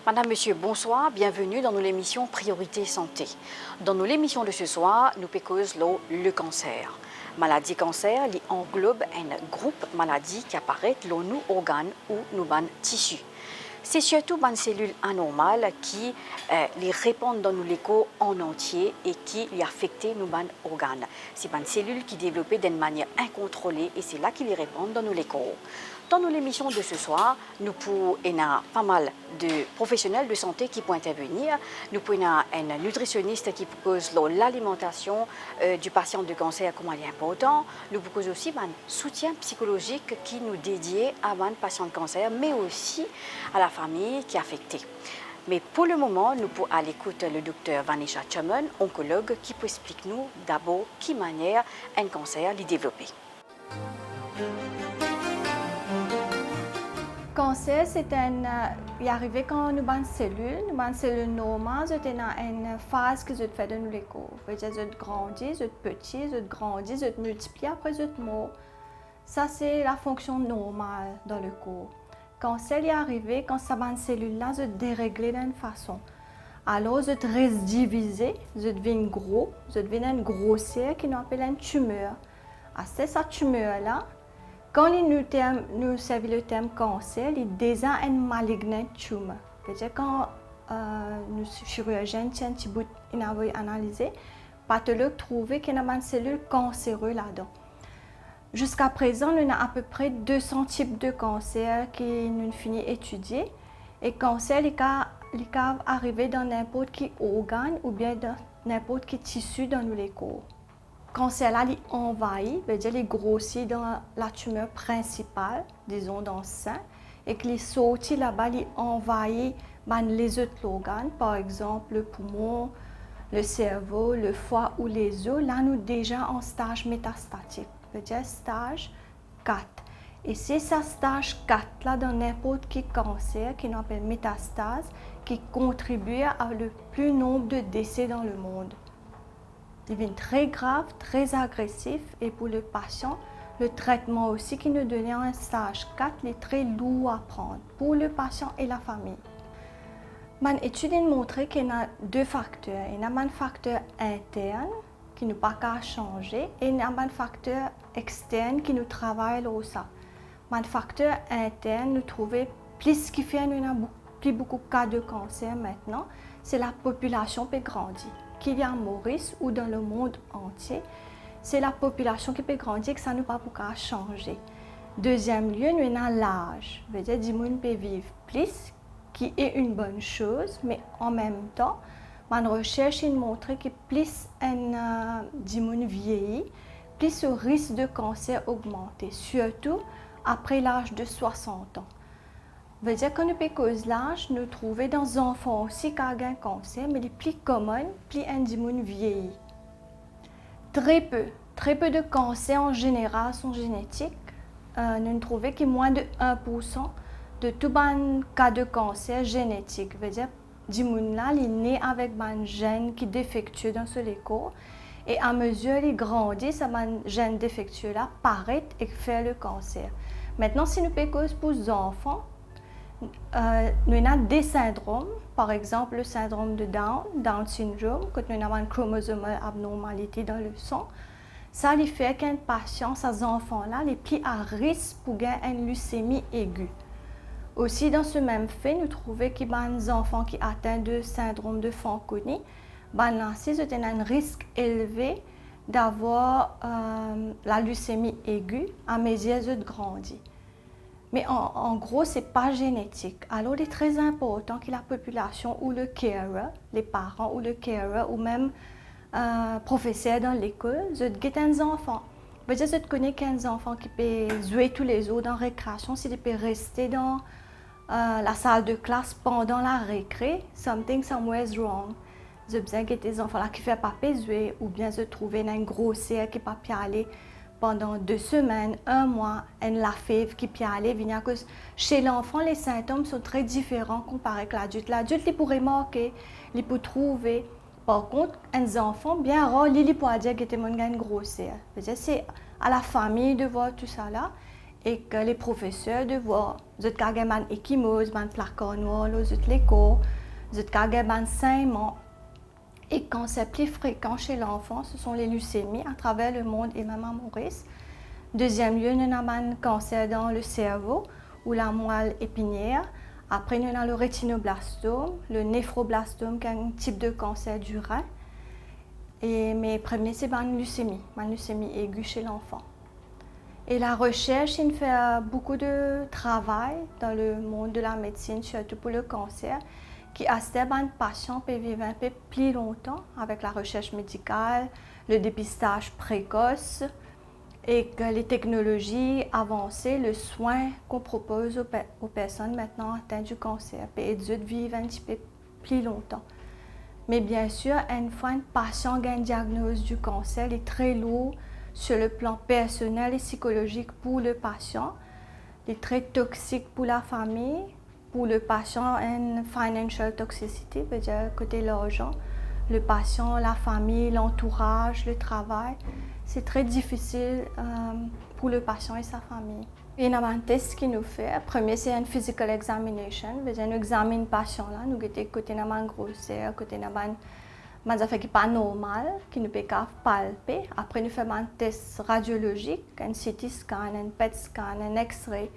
Madame, Monsieur, bonsoir, bienvenue dans nos émissions Priorité Santé. Dans nos émissions de ce soir, nous causons le cancer. Maladie cancer englobe un groupe maladie qui apparaît dans nos organes ou nos tissus. C'est surtout les cellules anormales qui les répandent dans nos corps en entier et qui les affectent nos organes. C'est les cellules qui développent d'une manière incontrôlée et c'est là qu'ils les répandent dans nos corps. Dans nos émissions de ce soir, nous avons pas mal de professionnels de santé qui peuvent intervenir. Nous avons un nutritionniste qui propose l'alimentation du patient de cancer, comment il est important. Nous proposons aussi un soutien psychologique qui nous dédie à un patient de cancer, mais aussi à la famille qui est affectée. Mais pour le moment, nous pouvons à l'écoute le docteur Vanessa Chaman, oncologue, qui peut expliquer nous d'abord qui manière un cancer est développé. Cancer, c'est il arrive quand nous avons une cellule normale, c'est une phase que je fais de nous les corps. Je grandis, je petit, je grandis, je multiplie, après je mort. Ça, c'est la fonction normale dans le corps. Cancer est arrivé quand ça une cellule-là se dérégler d'une façon. Alors, je reste divisé, je deviens gros, je deviens une grossière qui nous appelle une tumeur. C'est cette tumeur-là. Quand nous servons le terme cancer, il déjà une malignant tumeur. Quand nous chirurgiens tiennent un bout analysé, le pathologue trouve qu'il y a une cellule cancéreuse là-dedans. Jusqu'à présent, nous avons à peu près 200 types de cancers qui nous finissent d'étudier. Et le cancer, il peut arriver dans n'importe quel organe ou bien dans n'importe quel tissu dans les corps. Le cancer là, il envahit, veut dire il grossit dans la tumeur principale, disons dans le sein, et qu'il sorti là-bas, il envahit les autres organes, par exemple le poumon, le cerveau, le foie ou les os. Là, nous sommes déjà en stage métastatique, veut dire stage 4. Et c'est ce stage 4 là dans n'importe quel cancer qui nous appelle métastase, qui contribue à le plus nombre de décès dans le monde. Il devient très grave, très agressif et pour le patient, le traitement aussi qui nous donne un stage 4 est très lourd à prendre pour le patient et la famille. Mon étude a montré qu'il y a deux facteurs. Il y a un facteur interne qui ne peut pas changer et il y a un facteur externe qui nous travaille là ça. Le facteur interne, nous trouvons plus qui fait plus beaucoup de cas de cancer maintenant, c'est la population qui grandit. Qu'il y a en Maurice ou dans le monde entier, c'est la population qui peut grandir et que ça ne peut pas changer. Deuxième lieu, nous avons l'âge. Ça veut dire que les gens peuvent vivre plus, qui est une bonne chose, mais en même temps, ma recherche montre que plus les gens vieillissent, plus le risque de cancer augmente, surtout après l'âge de 60 ans. Ça veut dire que nous cause l'âge, nous trouvons dans les enfants aussi qui ont un cancer, mais les plus communs, plus un gens vieillit. Très peu de cancers en général sont génétiques. Nous trouvons que moins de 1% de tous les cas de cancer génétique. Ça veut dire que les gens sont nés avec un gène qui est défectueux dans ce corps. Et à mesure qu'ils grandissent, ce gène défectueux-là paraît et fait le cancer. Maintenant, si nous cause pour les enfants, nous avons des syndromes, par exemple le syndrome de Down syndrome, quand nous avons une chromosomal abnormalité dans le sang. Ça fait qu'un patient, ces enfants-là, les plus à risque pour gagner une leucémie aiguë. Aussi, dans ce même fait, nous trouvons que les enfants qui atteignent de syndrome de Fanconi, ont un risque élevé d'avoir la leucémie aiguë à mesure qu'ils grandissent. Mais en gros, ce n'est pas génétique. Alors, il est très important que la population ou le carer, les parents ou le carer ou même professeur dans l'école, guettent un enfant. Je connais qu'un enfant qui peut jouer tous les jours dans la récréation, s'il peut rester dans la salle de classe pendant la récré, somewhere is wrong. Je besoin que des enfants là qui ne font pas jouer ou bien se trouver dans une grossière qui ne peut pas aller pendant 2 semaines, 1 mois, la fièvre qui peut aller venir. Chez l'enfant, les symptômes sont très différents comparés avec l'adulte. L'adulte, il pourrait marquer, il peut trouver. Par contre, les enfants, bien rare, ils peuvent dire qu'ils ont une grossesse. C'est à la famille de voir tout ça là et que les professeurs de voir. Vous êtes une échymose, un placard noir, vous êtes l'écho, vous êtes un saignement. Et quand c'est plus fréquent chez l'enfant, ce sont les leucémies à travers le monde et même à Maurice. Deuxième lieu, nous avons un cancer dans le cerveau ou la moelle épinière. Après, nous avons le rétinoblastome, le néphroblastome, qui est un type de cancer du rein. Et mes premiers, c'est une leucémie aiguë chez l'enfant. Et la recherche, il fait beaucoup de travail dans le monde de la médecine, surtout pour le cancer, qui assiste un patient peut vivre un peu plus longtemps avec la recherche médicale, le dépistage précoce et que les technologies avancées, le soin qu'on propose aux personnes maintenant atteintes du cancer peut aider de vivre un petit peu plus longtemps. Mais bien sûr, une fois un patient a une diagnose du cancer, il est très lourd sur le plan personnel et psychologique pour le patient, il est très toxique pour la famille. Pour le patient, une financial toxicity, veut dire côté l'argent, le patient, la famille, l'entourage, le travail. C'est très difficile pour le patient et sa famille. Il y a un test qui nous fait. Le premier, c'est une physical examination. Veut dire, nous examinons le patient là, nous avons côté une grosseur, côté une affaire qui n'est pas normale, qui ne peut pas palper. Après, nous faisons un test radiologique, un CT scan, un PET scan, un X-ray.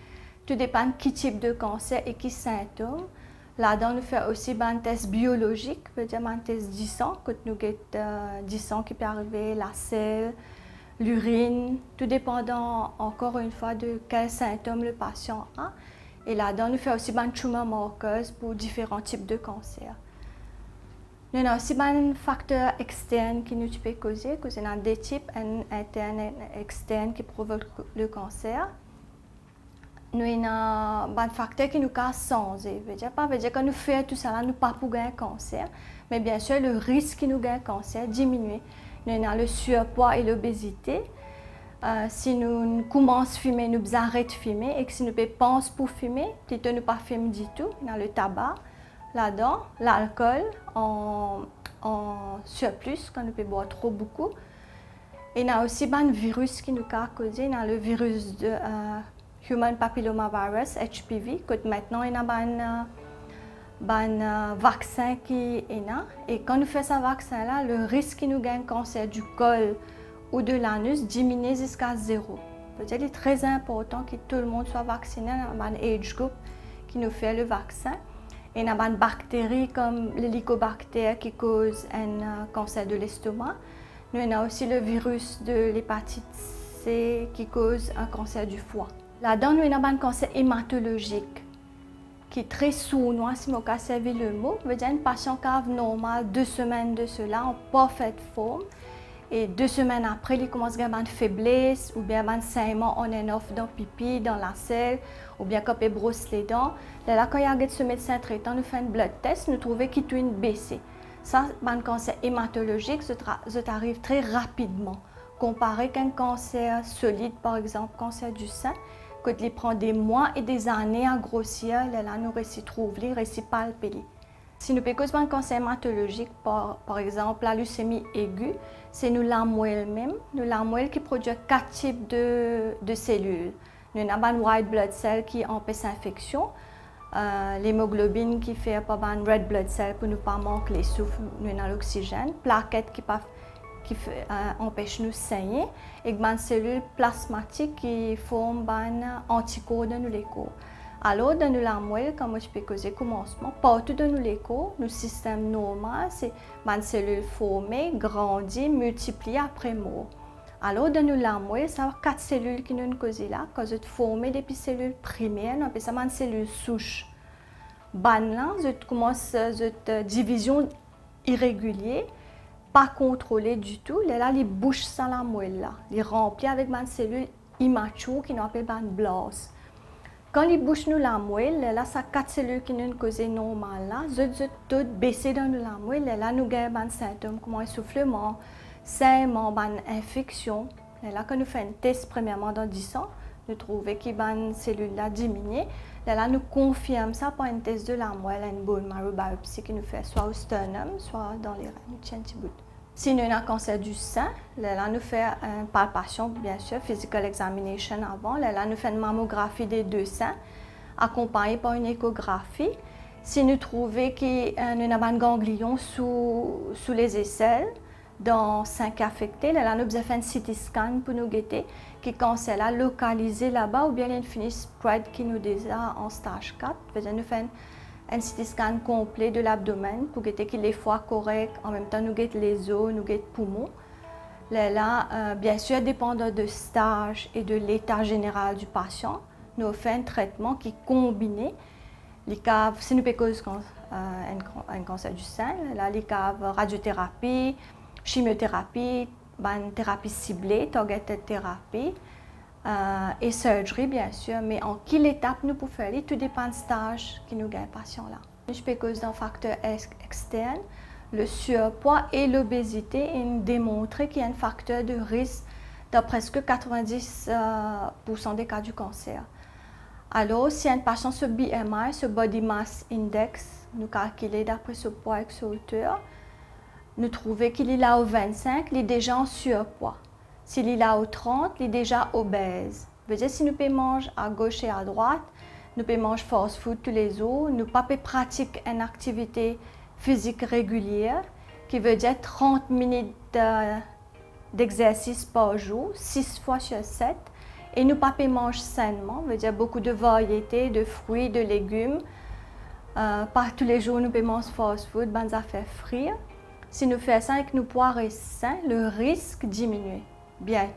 Tout dépend de quel type de cancer et quels symptômes. Là-dedans, nous faisons aussi un test biologique, veut dire un test du sang, quand nous avons du sang qui peut arriver, la selle, l'urine, tout dépendant encore une fois de quels symptômes le patient a. Et là-dedans, nous faisons aussi un tumor markers pour différents types de cancers. Nous avons aussi un facteur externe qui nous peut causer, nous avons des types internes et externes qui provoquent le cancer. Nous avons un facteur qui nous casse sans. Ça veut dire que nous faisons tout ça, nous pas pour gagner un cancer. Mais bien sûr, le risque qui nous gagne un cancer diminue. Nous avons le surpoids et l'obésité. Si nous commençons à fumer, nous arrêtons de fumer. Et que si nous pensons pour fumer, plutôt ne pas fumer du tout. Nous avons le tabac, là-dedans, l'alcool en surplus, quand nous pouvons boire trop beaucoup. Et nous avons aussi un virus qui nous a causé. Nous avons le virus de Human Papillomavirus, HPV, que maintenant il y a un vaccin qui est là. Et quand nous faisons ce vaccin-là, le risque qui nous gagne cancer du col ou de l'anus diminue jusqu'à 0. Il est très important que tout le monde soit vacciné dans un age group qui nous fait le vaccin. Et il y a une bactérie comme l'hélicobactère qui cause un cancer de l'estomac. Nous avons aussi le virus de l'hépatite C qui cause un cancer du foie. Là-dedans, nous avons un cancer hématologique qui est très sournois, si je peux servir le mot. Ça veut dire un patient qui a normal 2 semaines de cela, en parfaite forme. Et 2 semaines après, il commence à avoir une faiblesse, ou bien un saignement on and off dans le pipi, dans la selle, ou bien quand il brosse les dents. Là, quand il y a ce médecin traitant, nous fait un blood test, nous trouvons qu'il doit baisser. Ça, un cancer hématologique, ça arrive très rapidement. Comparé à un cancer solide, par exemple, cancer du sein, quand il prend des mois et des années à grossir, là, nous trouvons, nous palper. Si nous avons un cancer hématologique, par exemple la leucémie aiguë, c'est nous la moelle même. Nous la moelle qui produit 4 types de cellules. Nous avons un white blood cell qui empêche l'infection, l'hémoglobine qui fait pas un red blood cell pour ne pas manquer les souffles, nous avons l'oxygène, plaquettes qui empêche nous saigner et une cellule plasmatique qui forme un anticorps dans les corps. Alors, dans la moelle, comme je peux causer commencement, partout dans les corps, notre système normal, c'est une cellule formée, grandie, multipliée après mort. Alors, dans la moelle, ça va 4 cellules qui nous causent là, quand vous formez des cellules primaires, on appelle ça une cellule souche. Là, vous commencez une division irrégulière, pas contrôlée du tout. Là, les bouches sans la moelle là, les remplit avec une cellule immature qui nous appelle une blase. Quand les bouches nous la moelle, là, ça 4 cellules qui nous causent normal là, tout baissé dans la moelle, là, nous avons un symptôme comme essoufflement, saignement, une infection. Et là, quand nous faisons un test premièrement dans 10 ans, nous trouvons que les cellules là diminuent. Là, nous confirmons ça par un test de la moelle, une bone marrow biopsy que nous faisons soit au sternum, soit dans les reins. Nous tiens un petit bout. Si nous avons un cancer du sein, là, nous faisons une palpation, bien sûr, physical examination avant. Là, nous faisons une mammographie des deux seins, accompagnée par une échographie. Si nous trouvons que nous avons un ganglion sous les aisselles, dans 5 affectés, là, nous avons fait un CT scan pour nous guetter qui cancer là localisé là-bas ou bien une finie spread qui nous déjà en stage 4. Nous faisons un CT scan complet de l'abdomen pour guetter qu'il est foie correct. En même temps, nous guettons les os, nous guettons poumons. Là, bien sûr, dépendant de stage et de l'état général du patient, nous faisons un traitement qui est combiné. Les caves, si nous faisons un cancer du sein, là, les caves radiothérapie, chimiothérapie, thérapie ciblée, targeted thérapie et surgery bien sûr, mais en quelle étape nous pouvons faire, tout dépend du stage qui nous gagne patient là. Je peux cause d'un facteur externe, le surpoids et l'obésité et démontrer qu'il y a un facteur de risque dans presque 90% des cas du cancer. Alors, si un patient ce BMI, ce Body Mass Index, nous calculons d'après ce poids et ce hauteur, nous trouvons qu'il est là au 25, il est déjà en surpoids. S'il est là au 30, il est déjà obèse. Veut dire, si nous pouvons manger à gauche et à droite, nous pouvons manger fast food tous les jours, nous ne pouvons pas pratiquer une activité physique régulière, qui veut dire 30 minutes d'exercice par jour, 6 fois sur 7. Et nous ne pouvons pas manger sainement, veut dire beaucoup de variétés, de fruits, de légumes. Pas tous les jours, nous pouvons manger fast food, bonnes affaires frites. Si nous faisons ça avec nos poires sains, le risque diminue. Bien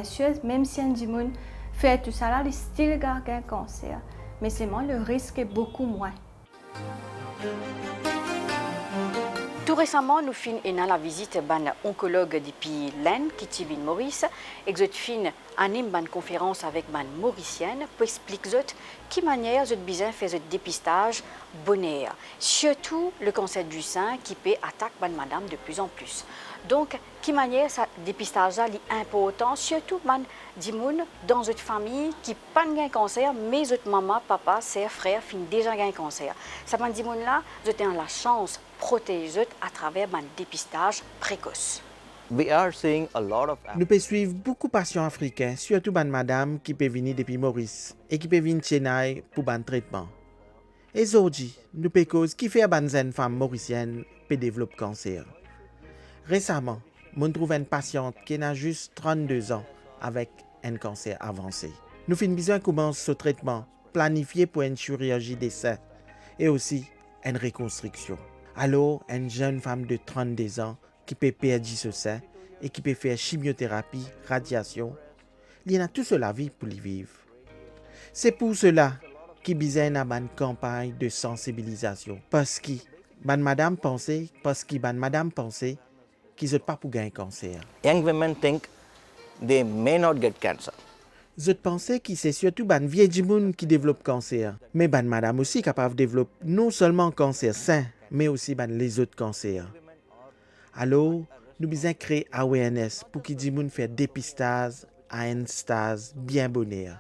sûr, même si un dimoun fait tout ça, là, il still garde un cancer. Mais seulement le risque est beaucoup moins. Tout récemment, nous finissons la visite d'un oncologue depuis l'Inde, qui est Maurice, et nous anime une conférence avec une mauricienne pour expliquer de quelle manière nous besoin faire un dépistage bonheur, surtout le cancer du sein qui peut attaquer madame de plus en plus. Donc, quelle manière ce dépistage est important, surtout dans une famille qui n'a pas de cancer, mais votre maman, papa, sœur, frère finissent déjà un cancer. Ça là, vous avez la chance de protéger à travers un dépistage précoce. Nous pouvons suivre beaucoup de patients africains, surtout des madame qui peuvent venir depuis Maurice et qui peuvent venir Chennai pour un traitement. Et aujourd'hui, nous pouvons cause qui fait une femme mauricienne peut développer cancer. Récemment, je trouve une patiente qui a juste 32 ans avec un cancer avancé. Nous avons besoin de commencer ce traitement planifié pour une chirurgie des seins et aussi une reconstruction. Alors, une jeune femme de 32 ans qui peut perdre ce sein et qui peut faire chimiothérapie, radiation, il y a toute la vie pour y vivre. C'est pour cela qu'il y a une campagne de sensibilisation. Parce que madame pensait qu'ils n'ont pas pour gagner cancer. Young women think they may not get cancer. Je pensais que c'est surtout les vieilles gens qui développent cancer. Mais madame aussi capable de développer non seulement cancer sein, mais aussi les autres cancers. Alors, nous devons créer awareness pour que les gens fassent dépistage à un stade bien bonheur.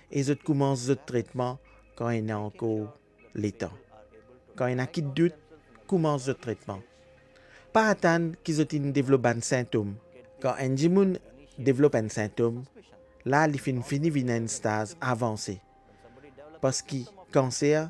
Et je commence le traitement quand il y a encore le temps. Quand il y a qui doute, commence le traitement. Pas attendre qu'ils développent un symptôme. Quand un gens développe un symptôme, là, il finit un stade avancé. Parce que le cancer,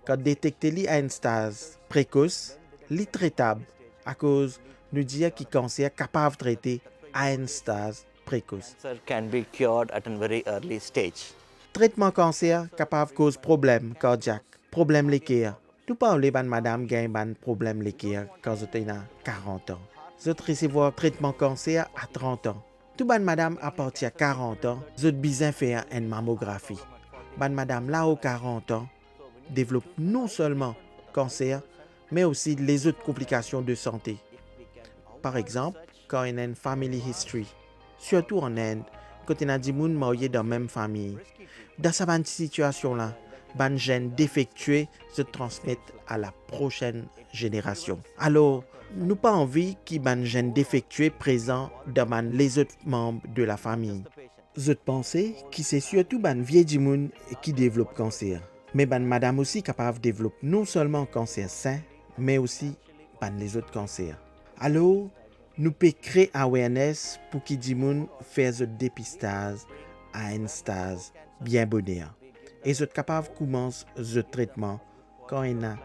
quand détecté à un stade précoce, il est traitable à cause nous dire que le cancer est capable de traiter à un stade précoce. Cancer can be cured at a very early stage. Traitement cancer capable de causer problème cardiaque, problème l'équerre. Tout parler de madame gagne un problème l'équerre quand vous avez 40 ans. Vous recevoir traitement cancer à 30 ans. Tout ban madame à partir de 40 ans, vous avez besoin de faire une mammographie. Ban madame là aux 40 ans développe non seulement cancer, mais aussi les autres complications de santé. Par exemple, quand il y a une family history, surtout en Inde, quand il y a des gens mariés dans la même famille. Dans cette situation-là, les gènes défectueux se transmettent à la prochaine génération. Alors, nous pas envie qu'il y ait un gène défectué présent dans les autres membres de la famille. Autres pensez que c'est surtout les vieux gens qui développent cancer. Mais madame aussi capable de développer non seulement cancer sain, mais aussi les autres cancers. Alors, nous pouvons créer awareness pour que les gens fassent le dépistage à un stade bien bonheur. Et vous êtes capable de commencer le traitement quand il y a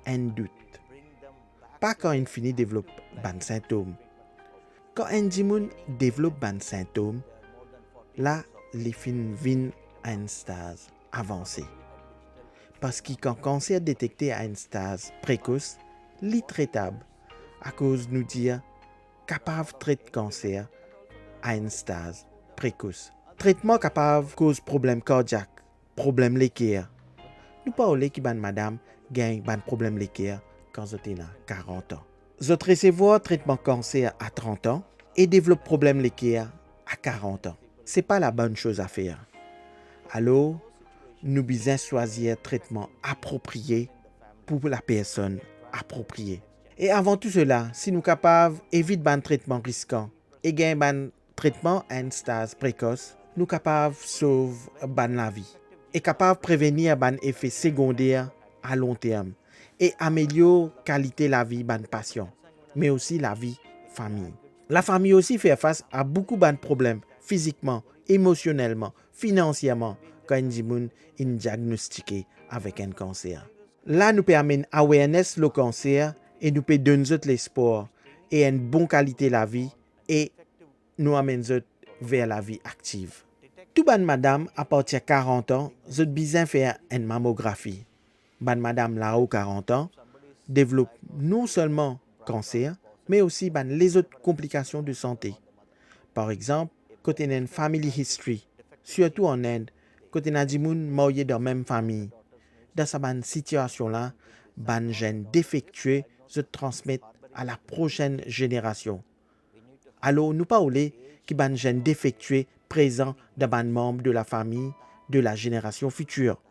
un doute. Pas quand il finit de développer des symptômes. Quand un gens développe des symptômes, là, les fins viennent à un stade avancé. Parce que quand le cancer est détecté à un stade précoce, il est traitable à cause de nous dire capable de traiter le cancer à un stade précoce. Traitement capable de cause problème cardiaque, problème l'équerre. Nous parlons que madame gagne un problème l'équerre quand vous avez 40 ans. Vous recevez traitement cancer à 30 ans et développe problème l'équerre à 40 ans. Ce n'est pas la bonne chose à faire. Alors, nous devons choisir un traitement approprié pour la personne appropriée. Et avant tout cela, si nous sommes capables d'éviter un traitement risquant et gagner un traitement à un stade précoce, nous sommes capables de sauver la vie et capables de prévenir un effet secondaire à long terme et améliorer la qualité de la vie des patients, mais aussi la vie famille. La famille aussi fait face à beaucoup de problèmes physiquement, émotionnellement, financièrement quand une gens est diagnostiqué avec un cancer. Là, nous pouvons amener awareness le cancer et nous pouvons donner l'espoir et une bonne qualité de la vie et nous amener vers la vie active. Tout ban madame à partir de 40 ans, vous besoin faire une mammographie. Ban madame là haut 40 ans développe non seulement cancer, mais aussi les autres complications de santé. Par exemple, quand on a une family history, surtout en Inde, quand on a des gens mariés dans la même famille. Dans cette situation-là, les gènes défectueux se transmettent à la prochaine génération. Alors, nous parlons que les gènes défectueux présents dans les membres de la famille de la génération future.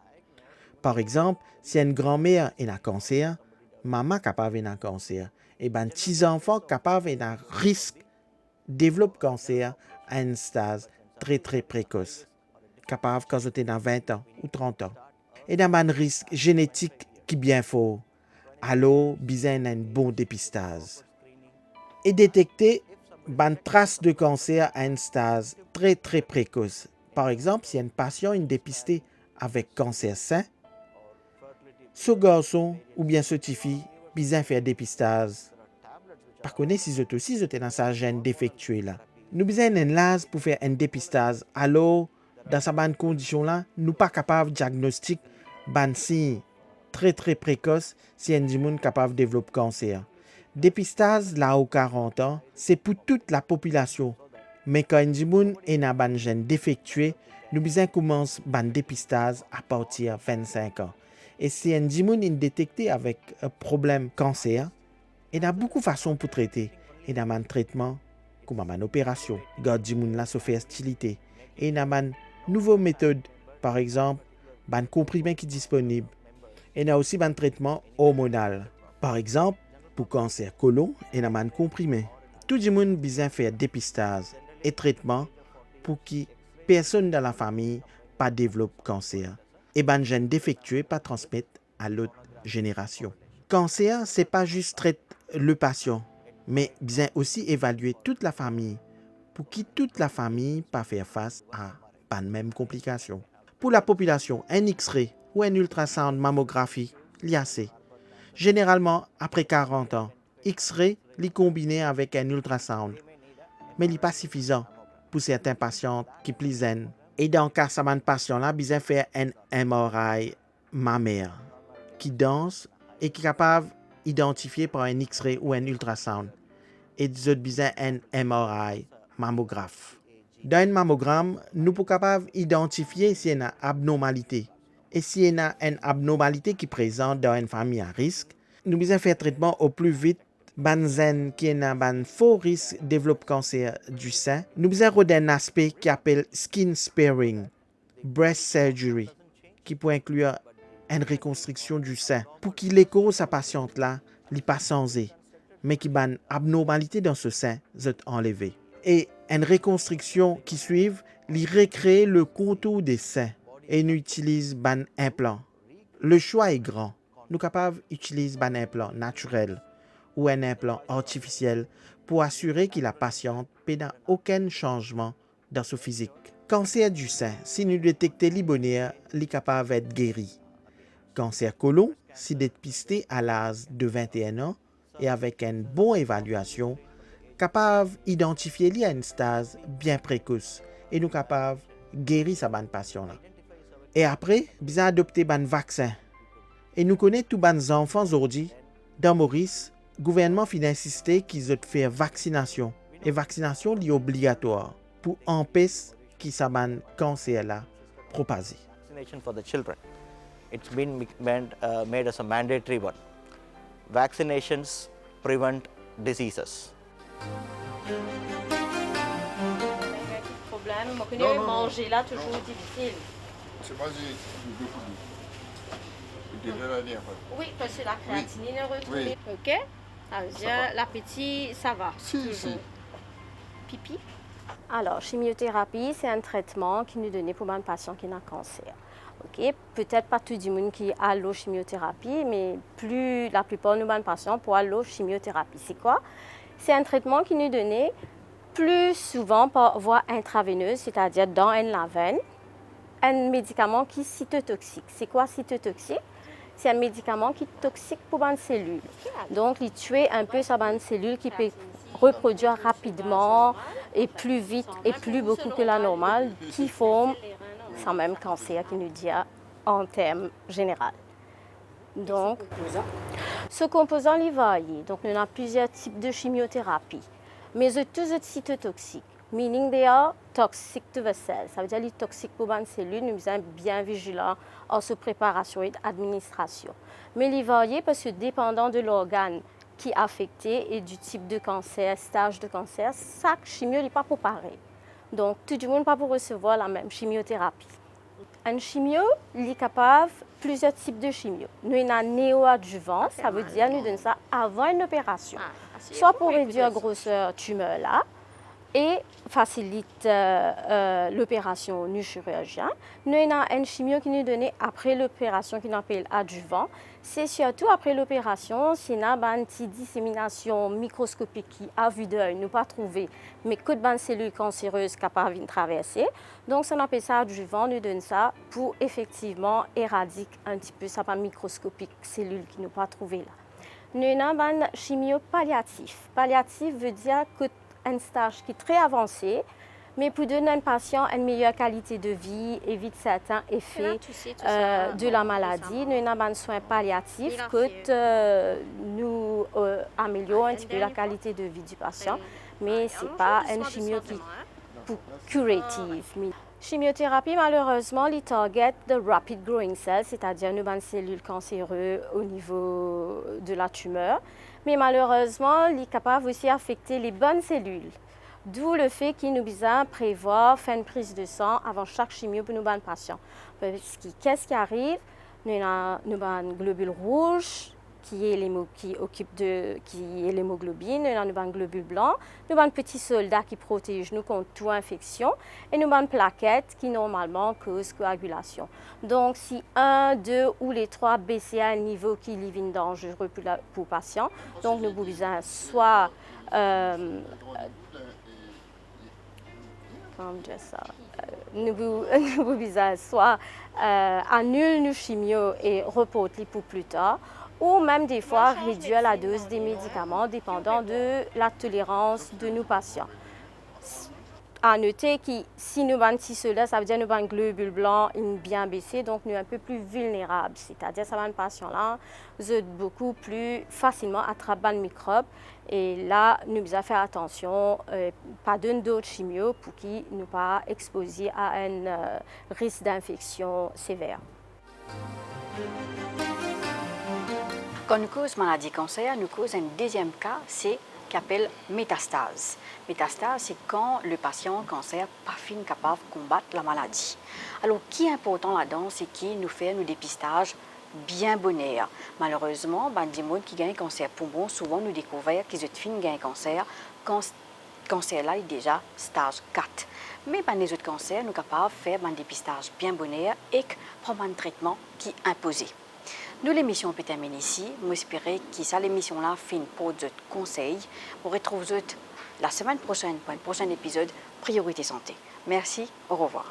Par exemple, si une grand-mère a un cancer, maman est capable d'avoir un cancer. Et les petits-enfants sont capables d'avoir un risque de développer cancer à un stade très très précoce. Capable quand vous êtes dans 20 ans ou 30 ans. Et dans un risque génétique qui est bien fort. Alors, besoin d'un bon dépistage. Et détecter une trace de cancer à un stade très très précoce. Par exemple, si un patient est dépisté avec cancer sain, ce garçon ou bien ce fille besoin faire dépistage. Par contre, si vous êtes dans sa gène défectuée là, nous besoin d'un lase pour faire un dépistage. Alors, dans cette bonne condition là, nous pas capable de diagnostiquer un signe très très précoce si un gens capable de développer cancer. Dépistage là aux 40 ans, c'est pour toute la population. Mais quand un gens est dans un gène défectué, nous besoin commencer un dépistage à partir de 25 ans. Et si un gens est détecté avec un problème cancer, il y a beaucoup de façons pour traiter. Il y a un traitement comme une opération. Garde gens là se fait hostilité. Et il y a une nouvelle méthode, par exemple, un comprimé qui est disponible. Et il y a aussi un traitement hormonal. Par exemple, pour cancer côlon, il y a un comprimé. Tout le monde a besoin de faire dépistage et traitement pour que personne dans la famille ne développe cancer. Et les gènes défectueux pas transmettre à l'autre génération. Cancer, ce n'est pas juste traiter le patient, mais bien aussi évaluer toute la famille pour que toute la famille pas faire face à pas de mêmes complications. Pour la population, un X-ray ou un ultrasound mammographie, l'IAC. Généralement, après 40 ans, X-ray est combiné avec un ultrasound. Mais il n'est pas suffisant pour certains patients qui plaisent. Et dans le cas de ces patients-là, ils ont fait un MRI mammaire qui danse et qui est capable d'identifier par un X-ray ou un ultrasound. Et ils ont besoin d'un MRI mammographe. Dans un mammogramme, nous sommes capables d'identifier s'il y a une abnormalité. Et s'il y a une abnormalité qui est présente dans une famille à risque, nous devons faire traitement au plus vite. Banzen qui a un faux risque de développer cancer du sein, nous devons regarder un aspect qui s'appelle skin sparing, breast surgery, qui peut inclure une reconstruction du sein pour qu'il écho sa patiente là, n'est pas changé. mais qui ban abnormalité dans ce sein est enlevé. Et une reconstruction qui suit, il recrée le contour des seins et nous utilise ban implant. Le choix est grand. Nous sommes capables d'utiliser un implant naturel ou un implant artificiel pour assurer que la patiente n'a aucun changement dans son physique. Cancer du sein, si nous détectons l'ibonnière, il est capable d'être guéri. Cancer côlon, si dépisté à l'âge de 21 ans et avec une bonne évaluation, capable d'identifier à une stade bien précoce et nous capables de guérir sa bonne patient là. Et après, bien adopter un vaccin. Et nous connaissons tous les enfants aujourd'hui, dans Maurice, le gouvernement a insisté qu'ils aient fait vaccination. Et vaccination est obligatoire pour empêcher que ce cancer là propage. Vaccination for the children. It's been made as a mandatory one. Vaccinations prevent diseases. Problème, moi connais manger là toujours difficile. C'est moi j'ai beaucoup d'eau. Déjà la dernière fois. Oui, parce que la créatinine est retrouvée. Oui. Ok. Ça veut dire l'appétit, ça va. Si. Pipi. Alors, chimiothérapie, c'est un traitement qui nous donne pour un patient qui a un cancer. Ok. Peut-être pas tout le monde qui a la chimiothérapie, mais la plupart de nos patients pour la chimiothérapie. C'est quoi? C'est un traitement qui nous donne plus souvent par voie intraveineuse, c'est-à-dire dans la veine, un médicament qui est cytotoxique. C'est quoi cytotoxique? C'est un médicament qui est toxique pour une cellule. Donc, il tue un peu sa cellule qui peut reproduire rapidement et plus vite et plus beaucoup que la normale, qui forme sans même cancer qui nous dit en termes généraux. Donc, ce composant il varie. Donc, nous avons plusieurs types de chimiothérapie, mais tous sont cytotoxiques. Meaning they are toxic to the cell. Ça veut dire qu'ils sont toxiques pour une cellule. Nous sommes bien vigilants en sa préparation et administration. Mais ils varient parce que dépendant de l'organe qui est affecté et du type de cancer, stage de cancer, chaque chimio n'est pas pour pareil. Donc tout le monde n'est pas pour recevoir la même chimiothérapie. Un chimio est capable de plusieurs types de chimio. Nous avons un néoadjuvant, ça veut dire nous donnons ça avant une opération. Soit pour réduire la grosseur tumeur là, et facilite l'opération du chirurgien. Nous avons un chimio qui nous donne après l'opération qui nous appelle adjuvant. C'est surtout après l'opération, si nous avons une petite dissémination microscopique qui, à vue d'œil, nous pas trouvé, mais que de cellules cancéreuses capables de traverser. Donc, ça on appelle ça adjuvant, nous donne ça pour effectivement éradiquer un petit peu ça microscopique, cellules qui nous pas trouvé là. Nous avons un chimio palliatif. Palliatif veut dire que un stage qui est très avancé, mais pour donner à un patient une meilleure qualité de vie, évite certains effets de la maladie. Nous avons un soin palliatif que nous améliorons un petit peu la qualité de vie du patient, mais ce n'est pas une chimio qui pour curative. Chimiothérapie, malheureusement, les target the rapid growing cells, c'est-à-dire nos cellules cancéreuses au niveau de la tumeur. Mais malheureusement, il est capable aussi d'affecter les bonnes cellules. D'où le fait qu'il nous besoin prévoir faire une prise de sang avant chaque chimio pour nos bonnes patients. Qu'est-ce qui arrive? Nous avons un globule rouge qui est l'hémoglobine, nous avons un globule blanc, nous avons un petit soldat qui protège nous contre toute infection et nous avons une plaquette qui normalement cause coagulation. Donc si 1, 2 ou les 3 baissent à un niveau qui est dangereux pour le patient, donc nous avons besoin soit nous besoin soit annuler nos chimio et reporter pour plus tard, ou même des fois réduire la dose des médicaments dépendant de la tolérance de nos patients. À noter que si nous avons cela, ça veut dire que nous avons un globule blanc bien baissé, donc nous sommes un peu plus vulnérables. C'est-à-dire que ces patients-là sont beaucoup plus facilement attrapés le microbe. Et là, nous devons faire attention, pas donner d'autres chimio pour qu'ils ne soient pas exposés à un risque d'infection sévère. Quand nous causons maladie cancer, nous causons un deuxième cas, c'est qui appelle métastase. Métastase, c'est quand le patient cancer pas fin capable de combattre la maladie. Alors, qui est important là-dedans, c'est qui nous fait nos dépistages bien bonheur. Malheureusement, des gens qui gagnent cancer poumon, souvent nous découvrent qu'ils ont fini de gagner cancer quand le cancer là est déjà stage 4. Mais les autres cancers, nous sommes capables de faire un dépistage bien bonheur et prendre un traitement qui est imposé. Nous, l'émission peut terminer ici. Nous espérons que ça, l'émission-là, finit pour d'autres conseils. On retrouve la semaine prochaine pour un prochain épisode Priorité Santé. Merci, au revoir.